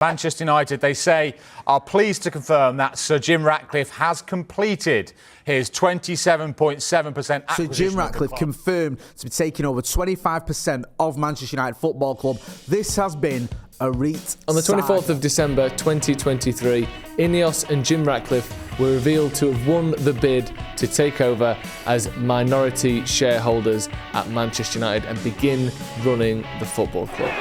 Manchester United, they say, are pleased to confirm that Sir Jim Ratcliffe has completed his 27.7% acquisition. Sir Jim Ratcliffe confirmed to be taking over 25% of Manchester United Football Club. This has been a REIT. On the 24th of December 2023, INEOS and Jim Ratcliffe were revealed to have won the bid to take over as minority shareholders at Manchester United and begin running the football club.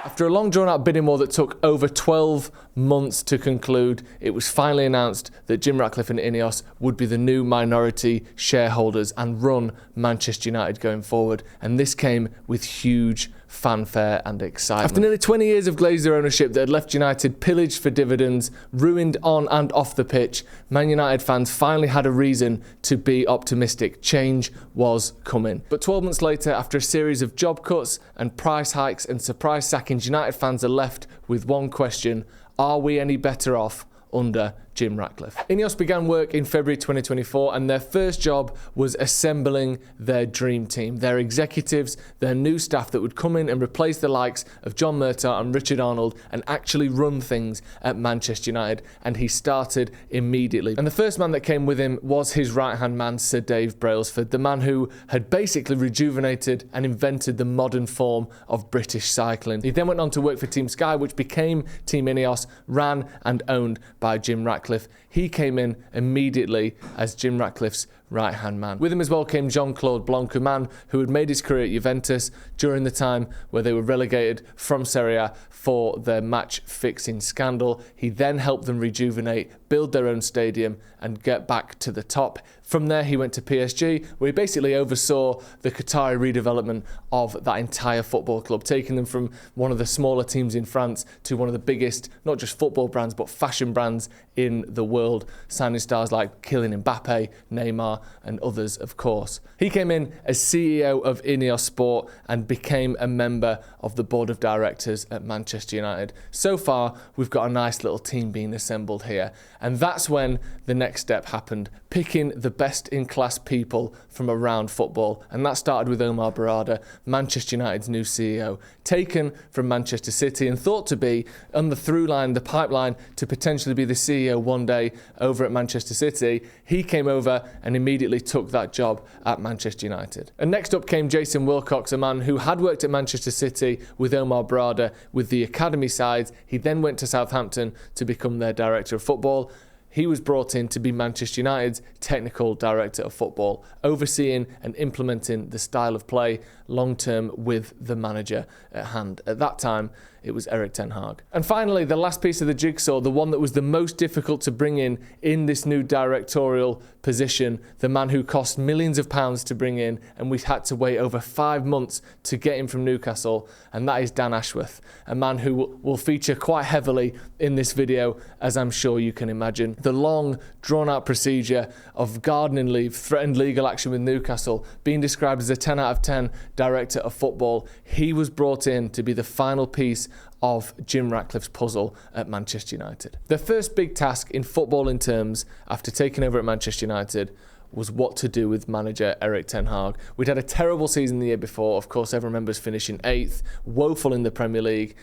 After a long drawn-out bidding war that took over 12 months to conclude, it was finally announced that Jim Ratcliffe and INEOS would be the new minority shareholders and run Manchester United going forward. And this came with huge fanfare and excitement. After nearly 20 years of Glazer ownership that had left United pillaged for dividends, ruined on and off the pitch, Man United fans finally had a reason to be optimistic. Change was coming. But 12 months later, after a series of job cuts and price hikes and surprise sackings, United fans are left with one question: are we any better off under Jim Ratcliffe? INEOS began work in February 2024 and their first job was assembling their dream team, their executives, their new staff that would come in and replace the likes of John Murtaugh and Richard Arnold and actually run things at Manchester United. And he started immediately. And the first man that came with him was his right-hand man, Sir Dave Brailsford, the man who had basically rejuvenated and invented the modern form of British cycling. He then went on to work for Team Sky, which became Team INEOS, ran and owned by Jim Ratcliffe. He came in immediately as Jim Ratcliffe's right-hand man. With him as well came Jean-Claude Blanc, a man who had made his career at Juventus during the time where they were relegated from Serie A for their match-fixing scandal. He then helped them rejuvenate, build their own stadium and get back to the top. From there he went to PSG, where he basically oversaw the Qatari redevelopment of that entire football club, taking them from one of the smaller teams in France to one of the biggest, not just football brands, but fashion brands in the world, signing stars like Kylian Mbappe, Neymar, and others, of course. He came in as CEO of INEOS Sport and became a member of the board of directors at Manchester United. So far, we've got a nice little team being assembled here. And that's when the next step happened, picking the best in class people from around football. And that started with Omar Barada, Manchester United's new CEO, taken from Manchester City and thought to be on the through line, the pipeline to potentially be the CEO one day over at Manchester City. He came over and immediately took that job at Manchester United. And next up came Jason Wilcox, a man who had worked at Manchester City with Omar Barada with the academy sides. He then went to Southampton to become their director of football. He was brought in to be Manchester United's technical director of football, overseeing and implementing the style of play long-term with the manager at hand. At that time, it was Erik Ten Hag. And finally, the last piece of the jigsaw, the one that was the most difficult to bring in this new directorial position, the man who cost millions of pounds to bring in, and we had to wait over 5 months to get him from Newcastle, and that is Dan Ashworth, a man who will feature quite heavily in this video, as I'm sure you can imagine. The long, drawn-out procedure of gardening leave, threatened legal action with Newcastle, being described as a 10 out of 10 director of football. He was brought in to be the final piece of Jim Ratcliffe's puzzle at Manchester United. Their first big task in footballing terms after taking over at Manchester United was what to do with manager Erik Ten Hag. We'd had a terrible season the year before. Of course, everyone remembers finishing 8th, woeful in the Premier League.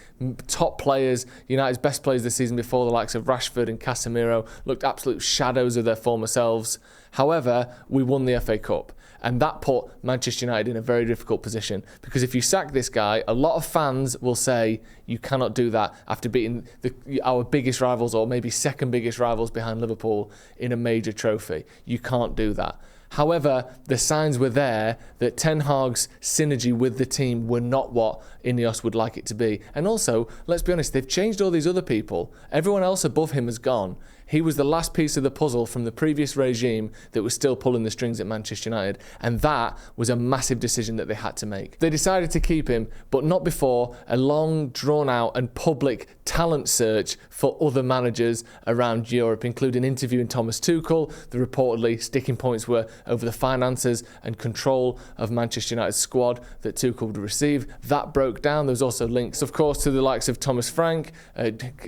Top players, United's best players this season before, the likes of Rashford and Casemiro, looked absolute shadows of their former selves. However, we won the FA Cup. And that put Manchester United in a very difficult position, because if you sack this guy, a lot of fans will say you cannot do that after beating our biggest rivals, or maybe second biggest rivals behind Liverpool, in a major trophy. You can't do that. However, the signs were there that Ten Hag's synergy with the team were not what INEOS would like it to be. And also, let's be honest, they've changed all these other people. Everyone else above him has gone. He was the last piece of the puzzle from the previous regime that was still pulling the strings at Manchester United. And that was a massive decision that they had to make. They decided to keep him, but not before a long, drawn-out and public talent search for other managers around Europe, including interviewing Thomas Tuchel. The reportedly sticking points were over the finances and control of Manchester United's squad that Tuchel would receive. That broke down. There was also links, of course, to the likes of Thomas Frank,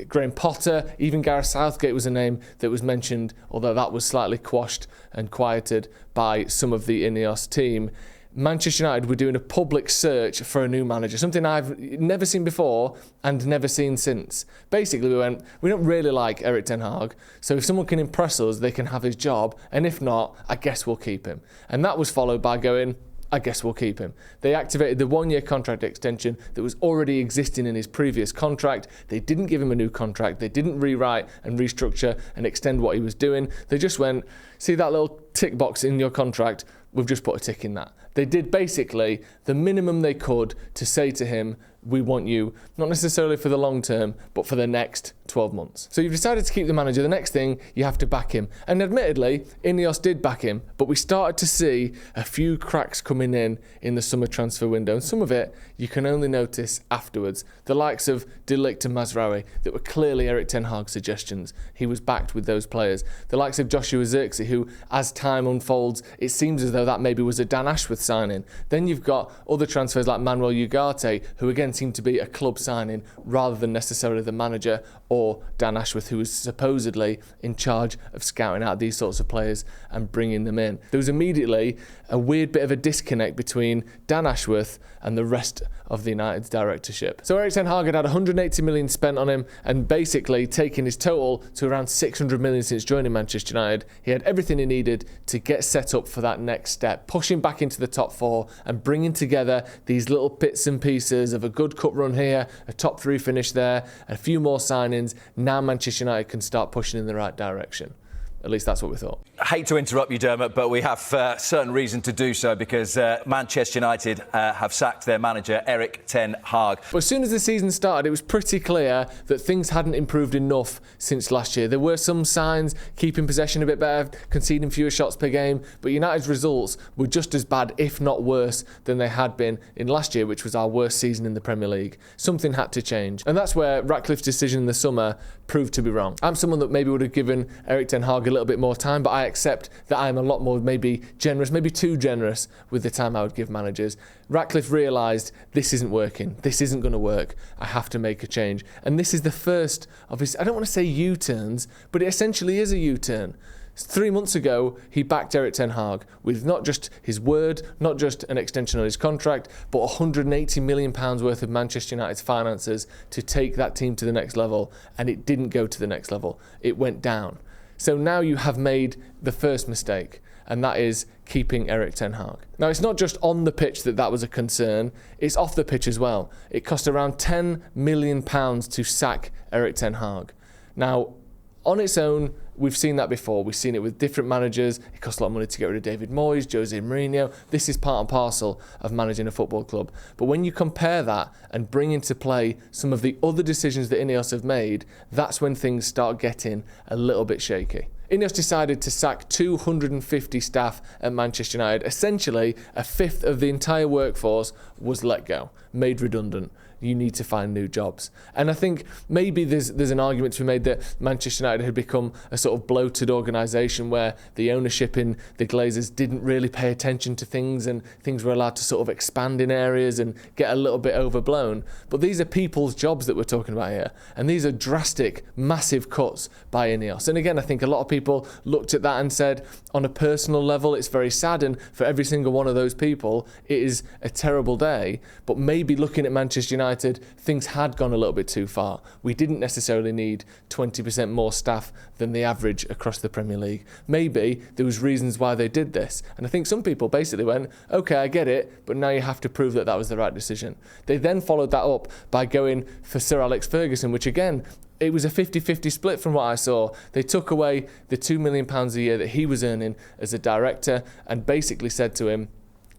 Graham Potter, even Gareth Southgate was a name that was mentioned, although that was slightly quashed and quieted by some of the INEOS team. Manchester United were doing a public search for a new manager, something I've never seen before and never seen since. Basically, we went, we don't really like Erik ten Hag, so if someone can impress us, they can have his job, and if not, I guess we'll keep him. And that was followed by going, I guess we'll keep him. They activated the one-year contract extension that was already existing in his previous contract. They didn't give him a new contract. They didn't rewrite and restructure and extend what he was doing. They just went, see that little tick box in your contract? We've just put a tick in that. They did basically the minimum they could to say to him, we want you, not necessarily for the long term, but for the next 12 months. So you've decided to keep the manager. The next thing, you have to back him. And admittedly, INEOS did back him, but we started to see a few cracks coming in the summer transfer window. And some of it you can only notice afterwards. The likes of De Ligt and Mazraoui, that were clearly Erik ten Hag's suggestions. He was backed with those players. The likes of Joshua Zirkzee, who, as time unfolds, it seems as though that maybe was a Dan Ashworth signing. Then you've got other transfers like Manuel Ugarte, who again seemed to be a club signing rather than necessarily the manager or Dan Ashworth, who was supposedly in charge of scouting out these sorts of players and bringing them in. There was immediately a weird bit of a disconnect between Dan Ashworth and the rest of the United's directorship. So Erik ten Hag had 180 million spent on him and basically taking his total to around 600 million since joining Manchester United. He had everything he needed to get set up for that next step, pushing back into the top four and bringing together these little bits and pieces of a good cup run here, a top three finish there, a few more signings. Now Manchester United can start pushing in the right direction. At least that's what we thought. I hate to interrupt you, Dermot, but we have certain reason to do so because Manchester United have sacked their manager, Erik ten Hag. But as soon as the season started, it was pretty clear that things hadn't improved enough since last year. There were some signs, keeping possession a bit better, conceding fewer shots per game, but United's results were just as bad, if not worse, than they had been in last year, which was our worst season in the Premier League. Something had to change. And that's where Ratcliffe's decision in the summer proved to be wrong. I'm someone that maybe would have given Erik ten Hag a little bit more time, but I accept that I'm a lot more maybe generous, maybe too generous with the time I would give managers. Ratcliffe realised this isn't working, this isn't going to work, I have to make a change. And this is the first of his, I don't want to say U-turns, but it essentially is a U-turn. 3 months ago, he backed Erik ten Hag with not just his word, not just an extension on his contract, but £180 million worth of Manchester United's finances to take that team to the next level. And it didn't go to the next level, it went down. So now you have made the first mistake, and that is keeping Erik ten Hag. Now, it's not just on the pitch that was a concern, it's off the pitch as well. It cost around £10 million to sack Erik ten Hag. Now, on its own, we've seen that before. We've seen it with different managers. It costs a lot of money to get rid of David Moyes, Jose Mourinho. This is part and parcel of managing a football club. But when you compare that and bring into play some of the other decisions that INEOS have made, that's when things start getting a little bit shaky. INEOS decided to sack 250 staff at Manchester United. Essentially, a fifth of the entire workforce was let go, made redundant. You need to find new jobs. And I think maybe there's an argument to be made that Manchester United had become a sort of bloated organisation where the ownership in the Glazers didn't really pay attention to things and things were allowed to sort of expand in areas and get a little bit overblown. But these are people's jobs that we're talking about here. And these are drastic, massive cuts by INEOS. And again, I think a lot of people looked at that and said, on a personal level, it's very sad. And for every single one of those people, it is a terrible day. But maybe looking at Manchester United, things had gone a little bit too far. We didn't necessarily need 20% more staff than the average across the Premier League. Maybe there was reasons why they did this. And I think some people basically went, okay, I get it, but now you have to prove that was the right decision. They then followed that up by going for Sir Alex Ferguson, which again, it was a 50-50 split from what I saw. They took away the £2 million a year that he was earning as a director and basically said to him,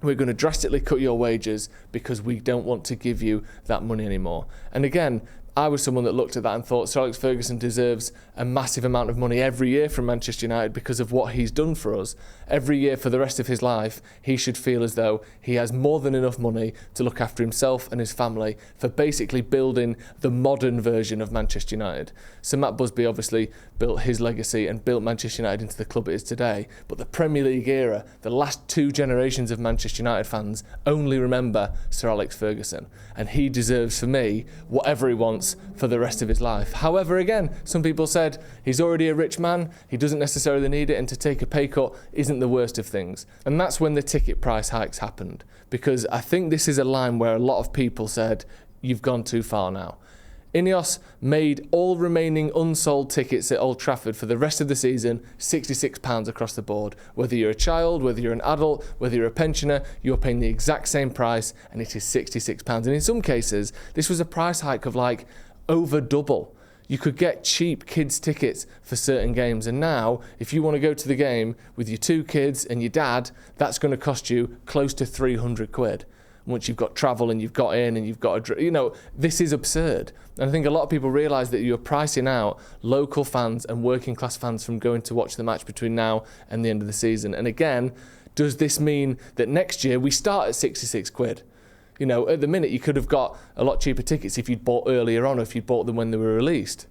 we're going to drastically cut your wages because we don't want to give you that money anymore. And again, I was someone that looked at that and thought Sir Alex Ferguson deserves a massive amount of money every year from Manchester United because of what he's done for us. Every year for the rest of his life, he should feel as though he has more than enough money to look after himself and his family for basically building the modern version of Manchester United. So Matt Busby obviously built his legacy and built Manchester United into the club it is today. But the Premier League era, the last two generations of Manchester United fans only remember Sir Alex Ferguson. And he deserves, for me, whatever he wants wants for the rest of his life. However, again, some people said he's already a rich man, he doesn't necessarily need it, and to take a pay cut isn't the worst of things. And that's when the ticket price hikes happened, because I think this is a line where a lot of people said, you've gone too far now. INEOS made all remaining unsold tickets at Old Trafford for the rest of the season £66 across the board. Whether you're a child, whether you're an adult, whether you're a pensioner, you're paying the exact same price, and it is £66. And in some cases, this was a price hike of like over double. You could get cheap kids' tickets for certain games, and now, if you want to go to the game with your 2 kids and your dad, that's going to cost you close to 300 quid. Once you've got travel and you've got in and you've got this is absurd. And I think a lot of people realise that you're pricing out local fans and working class fans from going to watch the match between now and the end of the season. And again, does this mean that next year we start at 66 quid? At the minute you could have got a lot cheaper tickets if you'd bought earlier on, or if you'd bought them when they were released.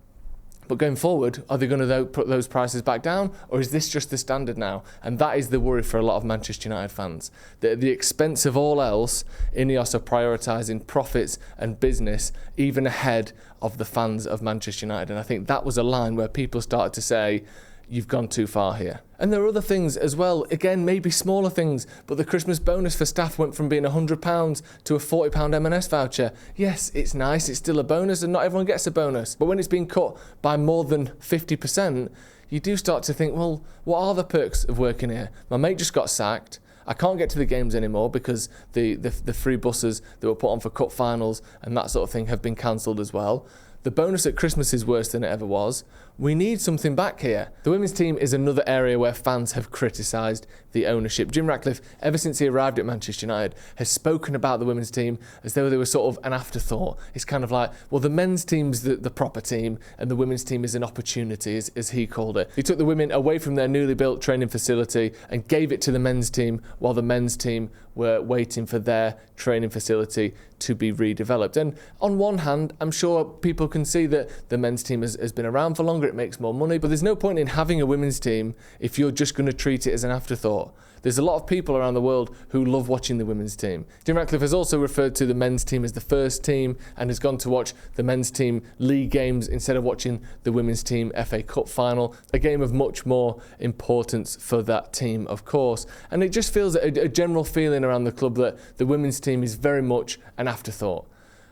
But going forward, are they going to put those prices back down, or is this just the standard now? And that is the worry for a lot of Manchester United fans. That at the expense of all else, INEOS are prioritising profits and business even ahead of the fans of Manchester United. And I think that was a line where people started to say, you've gone too far here. And there are other things as well, again, maybe smaller things, but the Christmas bonus for staff went from being £100 to a £40 M&S voucher. Yes, it's nice, it's still a bonus, and not everyone gets a bonus. But when it's been cut by more than 50%, you do start to think, well, what are the perks of working here? My mate just got sacked. I can't get to the games anymore because the free buses that were put on for cup finals and that sort of thing have been cancelled as well. The bonus at Christmas is worse than it ever was. We need something back here. The women's team is another area where fans have criticised the ownership. Jim Ratcliffe, ever since he arrived at Manchester United, has spoken about the women's team as though they were sort of an afterthought. It's kind of like, well, the men's team's the proper team and the women's team is an opportunity, as he called it. He took the women away from their newly built training facility and gave it to the men's team, while the men's team were waiting for their training facility to be redeveloped. And on one hand, I'm sure people can see that the men's team has been around for longer, it makes more money, but there's no point in having a women's team if you're just going to treat it as an afterthought. There's a lot of people around the world who love watching the women's team. Jim Ratcliffe has also referred to the men's team as the first team and has gone to watch the men's team league games instead of watching the women's team FA Cup final, a game of much more importance for that team, of course. And it just feels a general feeling around the club that the women's team is very much an afterthought.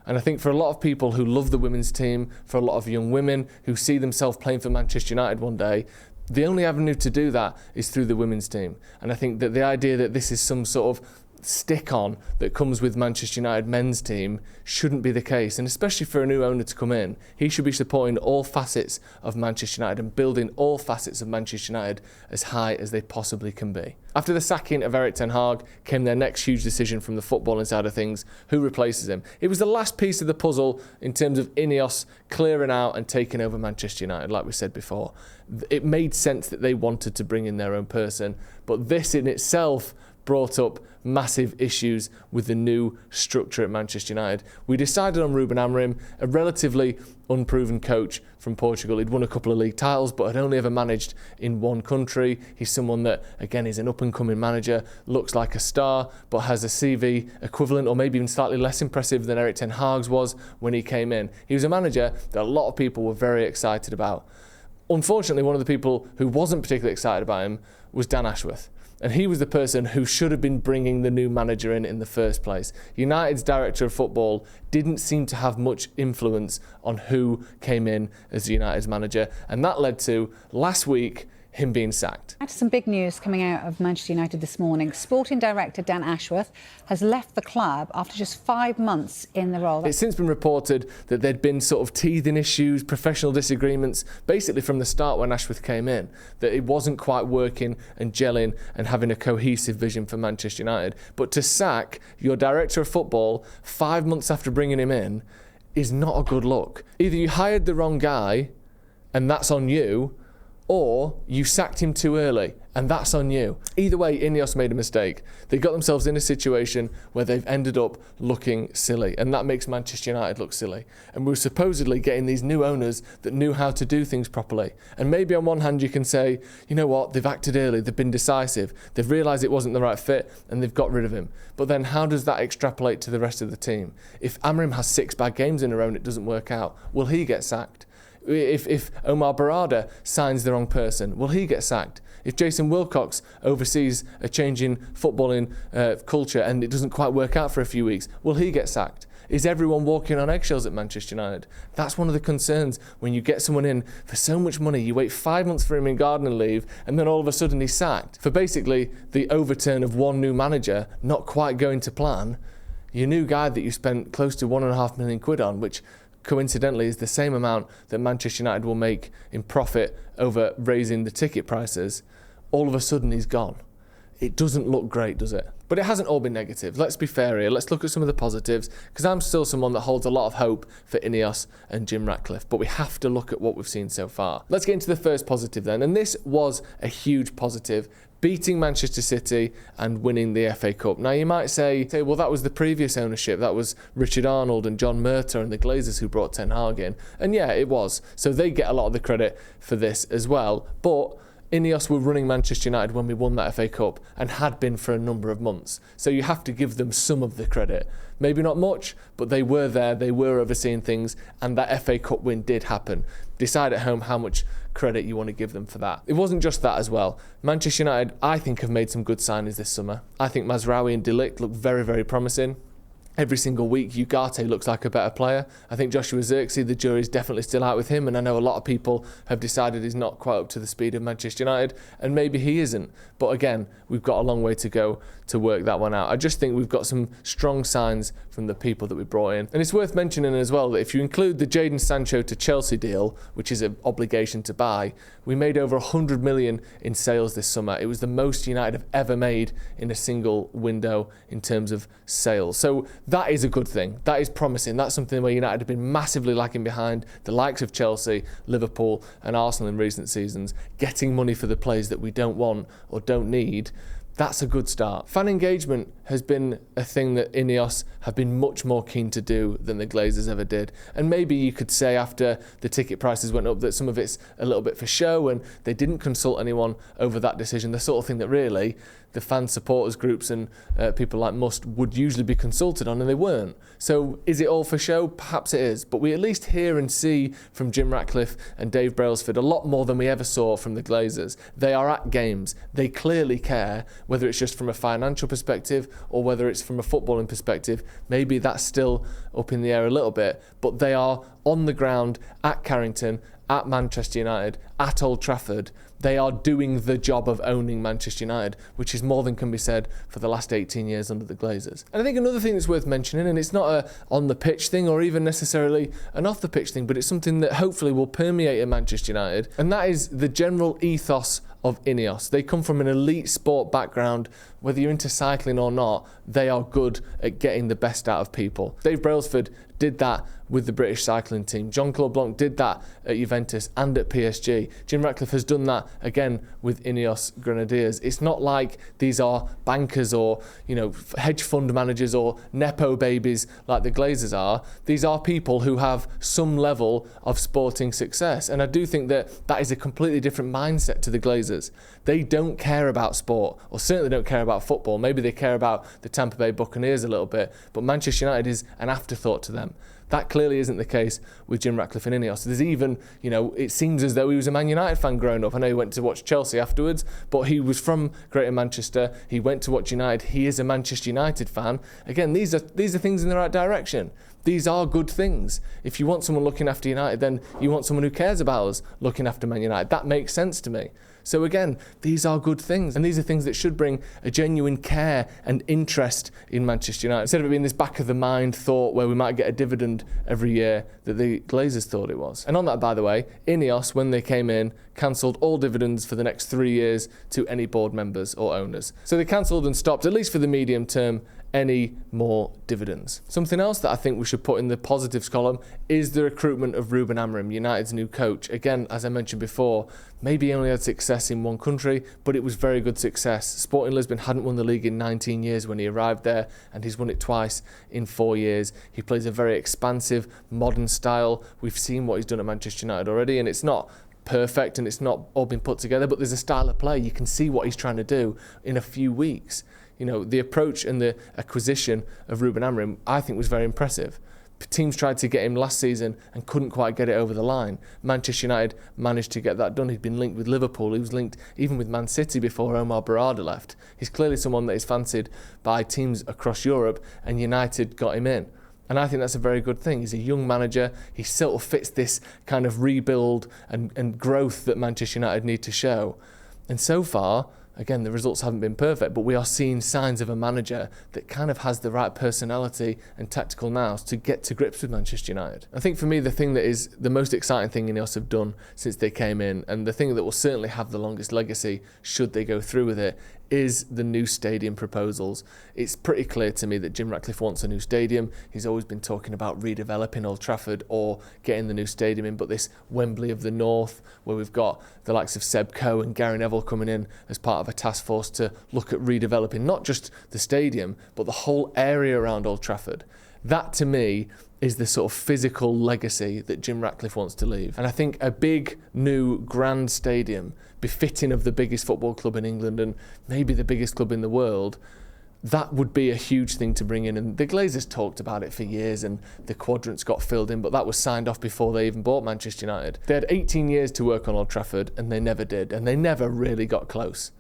And I think for a lot of people who love the women's team, for a lot of young women who see themselves playing for Manchester United one day, the only avenue to do that is through the women's team. And I think that the idea that this is some sort of stick-on that comes with Manchester United men's team shouldn't be the case, and especially for a new owner to come in, he should be supporting all facets of Manchester United and building all facets of Manchester United as high as they possibly can be. After the sacking of Erik ten Hag came their next huge decision from the footballing side of things: who replaces him? It was the last piece of the puzzle in terms of INEOS clearing out and taking over Manchester United, like we said before. It made sense that they wanted to bring in their own person, but this in itself brought up massive issues with the new structure at Manchester United. We decided on In Amorim, a relatively unproven coach from Portugal. He'd won a couple of league titles but had only ever managed in one country. He's someone that, again, is an up-and-coming manager, looks like a star, but has a CV equivalent or maybe even slightly less impressive than Erik ten Hag's was when he came in. He was a manager that a lot of people were very excited about. Unfortunately, one of the people who wasn't particularly excited about him was Dan Ashworth. And he was the person who should have been bringing the new manager in the first place. United's director of football didn't seem to have much influence on who came in as United's manager. And that led to, last week, him being sacked. Some big news coming out of Manchester United this morning. Sporting director Dan Ashworth has left the club after just 5 months in the role. It's since been reported that there'd been sort of teething issues, professional disagreements, basically from the start when Ashworth came in, that it wasn't quite working and gelling and having a cohesive vision for Manchester United. But to sack your director of football 5 months after bringing him in is not a good look. Either you hired the wrong guy and that's on you, or you sacked him too early, and that's on you. Either way, INEOS made a mistake. They got themselves in a situation where they've ended up looking silly, and that makes Manchester United look silly. And we were supposedly getting these new owners that knew how to do things properly. And maybe on one hand you can say, you know what, they've acted early, they've been decisive, they've realised it wasn't the right fit, and they've got rid of him. But then how does that extrapolate to the rest of the team? If Amorim has 6 bad games in a row and it doesn't work out, will he get sacked? If Omar Barada signs the wrong person, will he get sacked? If Jason Wilcox oversees a change in footballing culture and it doesn't quite work out for a few weeks, will he get sacked? Is everyone walking on eggshells at Manchester United? That's one of the concerns when you get someone in for so much money. You wait 5 months for him in gardening leave and then all of a sudden he's sacked. For basically the overturn of one new manager not quite going to plan, your new guy that you spent close to £1.5 million on, which coincidentally is the same amount that Manchester United will make in profit over raising the ticket prices, all of a sudden he's gone. It doesn't look great, does it? But it hasn't all been negative. Let's be fair here. Let's look at some of the positives, because I'm still someone that holds a lot of hope for INEOS and Jim Ratcliffe, but we have to look at what we've seen so far. Let's get into the first positive then, and this was a huge positive, beating Manchester City and winning the FA Cup. Now you might say, well, that was the previous ownership. That was Richard Arnold and John Murtaugh and the Glazers who brought Ten Hag in. And yeah, it was. So they get a lot of the credit for this as well. But INEOS were running Manchester United when we won that FA Cup and had been for a number of months. So you have to give them some of the credit. Maybe not much, but they were there, they were overseeing things, and that FA Cup win did happen. Decide at home how much credit you want to give them for that. It wasn't just that as well. Manchester United, I think, have made some good signings this summer. I think Mazraoui and De Ligt look very, very promising. Every single week, Ugarte looks like a better player. I think Joshua Zirkzee, the jury's definitely still out with him, and I know a lot of people have decided he's not quite up to the speed of Manchester United, and maybe he isn't. But again, we've got a long way to go to work that one out. I just think we've got some strong signs from the people that we brought in. And it's worth mentioning as well that if you include the Jadon Sancho to Chelsea deal, which is an obligation to buy, we made over 100 million in sales this summer. It was the most United have ever made in a single window in terms of sales. So that is a good thing. That is promising. That's something where United have been massively lagging behind the likes of Chelsea, Liverpool and Arsenal in recent seasons, getting money for the players that we don't want or don't need. That's a good start. Fan engagement has been a thing that INEOS have been much more keen to do than the Glazers ever did. And maybe you could say after the ticket prices went up that some of it's a little bit for show and they didn't consult anyone over that decision, the sort of thing that really the fan supporters groups and people like Must would usually be consulted on, and they weren't. So is it all for show? Perhaps it is. But we at least hear and see from Jim Ratcliffe and Dave Brailsford a lot more than we ever saw from the Glazers. They are at games. They clearly care, whether it's just from a financial perspective or whether it's from a footballing perspective. Maybe that's still up in the air a little bit, but they are on the ground at Carrington, at Manchester United, at Old Trafford. They are doing the job of owning Manchester United, which is more than can be said for the last 18 years under the Glazers. And I think another thing that's worth mentioning, and it's not a on-the-pitch thing or even necessarily an off-the-pitch thing, but it's something that hopefully will permeate in Manchester United, and that is the general ethos of INEOS. They come from an elite sport background. Whether you're into cycling or not, they are good at getting the best out of people. Dave Brailsford did that with the British cycling team. Jean-Claude Blanc did that at Juventus and at PSG. Jim Ratcliffe has done that again with INEOS Grenadiers. It's not like these are bankers or, hedge fund managers or Nepo babies like the Glazers are. These are people who have some level of sporting success. And I do think that that is a completely different mindset to the Glazers. They don't care about sport, or certainly don't care about football. Maybe they care about the Tampa Bay Buccaneers a little bit, but Manchester United is an afterthought to them. That clearly isn't the case with Jim Ratcliffe and INEOS. There's even, it seems as though he was a Man United fan growing up. I know he went to watch Chelsea afterwards, but he was from Greater Manchester. He went to watch United. He is a Manchester United fan. Again, these are things in the right direction. These are good things. If you want someone looking after United, then you want someone who cares about us looking after Man United. That makes sense to me. So again, these are good things, and these are things that should bring a genuine care and interest in Manchester United, instead of it being this back-of-the-mind thought where we might get a dividend every year that the Glazers thought it was. And on that, by the way, INEOS, when they came in, cancelled all dividends for the next 3 years to any board members or owners. So they cancelled and stopped, at least for the medium term, any more dividends. Something else that I think we should put in the positives column is the recruitment of Ruben Amorim, United's new coach. Again, as I mentioned before, maybe he only had success in one country, but it was very good success. Sporting Lisbon hadn't won the league in 19 years when he arrived there, and he's won it twice in 4 years. He plays a very expansive, modern style. We've seen what he's done at Manchester United already, and it's not perfect and it's not all been put together, but there's a style of play. You can see what he's trying to do in a few weeks. You know, the approach and the acquisition of Ruben Amorim, I think, was very impressive. Teams tried to get him last season and couldn't quite get it over the line. Manchester United managed to get that done. He'd been linked with Liverpool. He was linked even with Man City before Omar Barada left. He's clearly someone that is fancied by teams across Europe, and United got him in. And I think that's a very good thing. He's a young manager. He sort of fits this kind of rebuild and growth that Manchester United need to show. And so far, again, the results haven't been perfect, but we are seeing signs of a manager that kind of has the right personality and tactical nous to get to grips with Manchester United. I think for me, the thing that is the most exciting thing INEOS have done since they came in, and the thing that will certainly have the longest legacy should they go through with it, is the new stadium proposals. It's pretty clear to me that Jim Ratcliffe wants a new stadium. He's always been talking about redeveloping Old Trafford or getting the new stadium in, but this Wembley of the North, where we've got the likes of Seb Coe and Gary Neville coming in as part of a task force to look at redeveloping not just the stadium, but the whole area around Old Trafford. That, to me, is the sort of physical legacy that Jim Ratcliffe wants to leave. And I think a big, new, grand stadium, befitting of the biggest football club in England and maybe the biggest club in the world, that would be a huge thing to bring in. And the Glazers talked about it for years, and the quadrants got filled in, but that was signed off before they even bought Manchester United. They had 18 years to work on Old Trafford, and they never did, and they never really got close.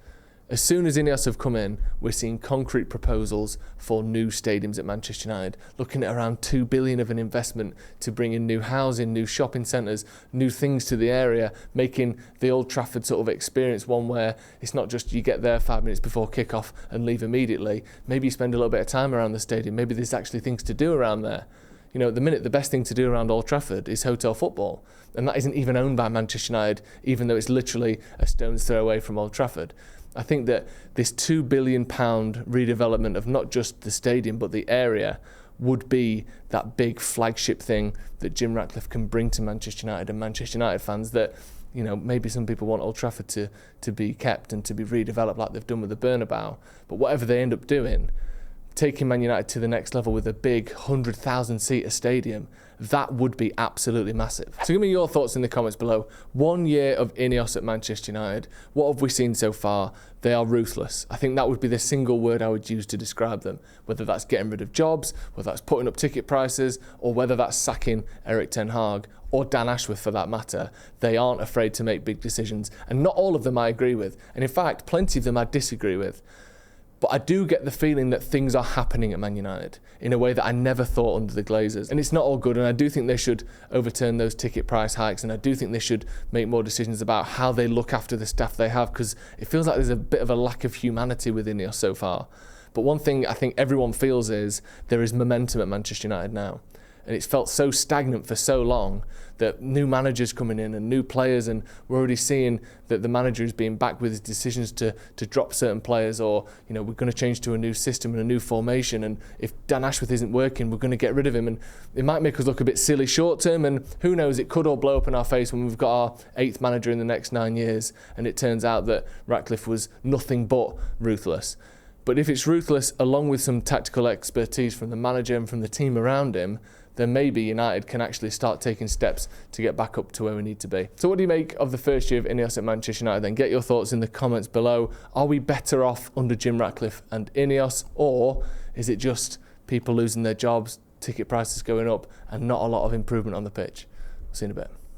As soon as INEOS have come in, we're seeing concrete proposals for new stadiums at Manchester United, looking at around $2 billion of an investment to bring in new housing, new shopping centres, new things to the area, making the Old Trafford sort of experience one where it's not just you get there 5 minutes before kick-off and leave immediately. Maybe you spend a little bit of time around the stadium. Maybe there's actually things to do around there. You know, at the minute, the best thing to do around Old Trafford is hotel football. And that isn't even owned by Manchester United, even though it's literally a stone's throw away from Old Trafford. I think that this £2 billion redevelopment of not just the stadium but the area would be that big flagship thing that Jim Ratcliffe can bring to Manchester United and Manchester United fans, that, you know, maybe some people want Old Trafford to be kept and to be redeveloped like they've done with the Bernabeu. But whatever they end up doing, taking Man United to the next level with a big 100,000-seater stadium, that would be absolutely massive. So give me your thoughts in the comments below. 1 year of INEOS at Manchester United. What have we seen so far? They are ruthless. I think that would be the single word I would use to describe them. Whether that's getting rid of jobs, whether that's putting up ticket prices, or whether that's sacking Erik ten Hag, or Dan Ashworth for that matter, they aren't afraid to make big decisions. And not all of them I agree with. And in fact, plenty of them I disagree with. But I do get the feeling that things are happening at Man United in a way that I never thought under the Glazers. And it's not all good, and I do think they should overturn those ticket price hikes, and I do think they should make more decisions about how they look after the staff they have, because it feels like there's a bit of a lack of humanity within INEOS so far. But one thing I think everyone feels is there is momentum at Manchester United now. And it's felt so stagnant for so long that new managers coming in and new players, and we're already seeing that the manager is being backed with his decisions to drop certain players, or, you know, we're going to change to a new system and a new formation, and if Dan Ashworth isn't working, we're going to get rid of him, and it might make us look a bit silly short term, and who knows, it could all blow up in our face when we've got our 8th manager in the next 9 years and it turns out that Ratcliffe was nothing but ruthless. But if it's ruthless along with some tactical expertise from the manager and from the team around him, then maybe United can actually start taking steps to get back up to where we need to be. So what do you make of the first year of INEOS at Manchester United then? Get your thoughts in the comments below. Are we better off under Jim Ratcliffe and INEOS, or is it just people losing their jobs, ticket prices going up, and not a lot of improvement on the pitch? See you in a bit.